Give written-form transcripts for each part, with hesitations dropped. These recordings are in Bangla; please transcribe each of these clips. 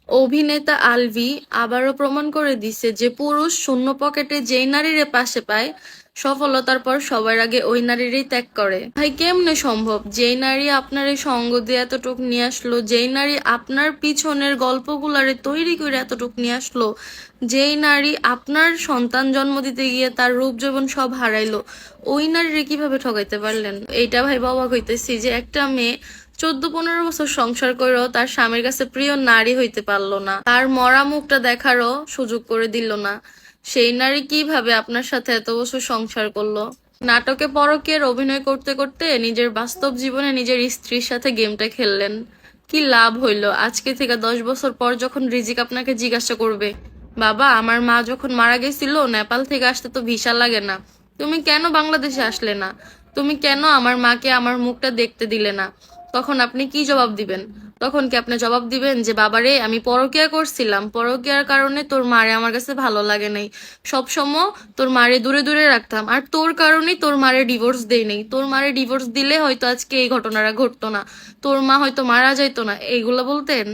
অভিনেতা আলভি আবারও প্রমাণ করে দিছে যে পুরুষ শূন্য পকেটে যেই নারীরে পাশে পায় সফলতার পর সবার আগে ওই নারীরই ত্যাগ করে। ভাই কেমনে সম্ভব? যেই নারী আপনার এই সঙ্গ দিয়ে এতটুক নিয়ে আসলো, যেই নারী আপনার পিছনের গল্পগুলারে তৈরি করে এতটুক নিয়ে আসলো, যেই নারী আপনার সন্তান জন্ম দিতে গিয়ে তার রূপ যৌবন সব হারাইলো, ওই নারীরে কিভাবে ঠকাইতে পারলেন? এইটা ভাই অবাক হইতেছি যে একটা মেয়ে 14-15 বছর সংসার করেও তার স্বামীর কাছে প্রিয় নারী হইতে পারলো না, তার মরা মুখটা দেখারও সুযোগ করে দিল না। সেই নারী কিভাবে আপনার সাথে এত বছর সংসার করলো? নাটকে পরকীয়ার অভিনয় করতে করতে নিজের বাস্তব জীবনে নিজের স্ত্রীর সাথে গেমটা খেললেন। কি লাভ হইলো? আজকে থেকে 10 বছর পর যখন রিজিক আপনাকে জিজ্ঞাসা করবে, বাবা আমার মা যখন মারা গেছিল নেপাল থেকে আসতে তো ভিসা লাগে না, তুমি কেন বাংলাদেশে আসলে না? তুমি কেন আমার মাকে আমার মুখটা দেখতে দিলে না? তখন আপনি কি জবাব দিবেন? তখন কি আপনি জবাব দিবেন যে বাবারে আমি পরকিয়া করছিলাম, পরকিয়ার কারণে তোর মারে আমার কাছে ভালো লাগে নাই, সবসময় তোর মারে দূরে দূরে রাখতাম, আর তোর কারণেই তোর মারে ডিভোর্স দেই নাই, তোর মারে ডিভোর্স দিলে হয়তো আজকে এই ঘটনাটা ঘটতো না, তোর মা হয়তো মারা যাইতো না, এইগুলো বলতেন?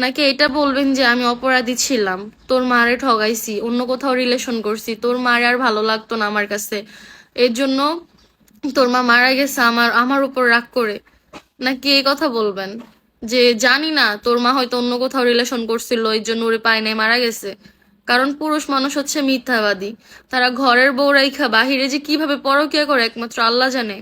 নাকি এটা বলবেন যে আমি অপরাধী ছিলাম, তোর মারে ঠগাইছি, অন্য কোথাও রিলেশন করছি, তোর মারে আর ভালো লাগতো না আমার কাছে, এর জন্য তোর মা মারা গেছে আমার আমার উপর রাগ করে? নাকি এই কথা বলবেন যে জানি না তোর মা হয়তো অন্য কোথাও রিলেশন করছিল এই জন্য ওরে পায় নাই মারা গেছে? কারণ পুরুষ মানুষ হচ্ছে মিথ্যাবাদী, তারা ঘরের বউ রাইখা বাহিরে যে কিভাবে পরকিয়া করে একমাত্র আল্লাহ জানে।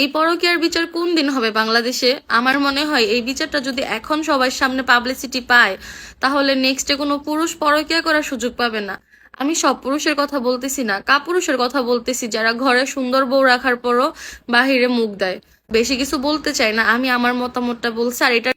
এই পরকিয়ার বিচার কোন দিন হবে বাংলাদেশে? আমার মনে হয় এই বিচারটা যদি এখন সবার সামনে পাবলিসিটি পায়, তাহলে নেক্সটে কোনো পুরুষ পরকিয়া করার সুযোগ পাবে না। আমি সব পুরুষের কথা বলতেছি না, কাপুরুষের কথা বলতেছি যারা ঘরে সুন্দর বউ রাখার পরও বাহিরে মুখ দেয়। বেশি কিছু বলতে চাই না, আমি আমার মতামতটা বলছি, আর এটা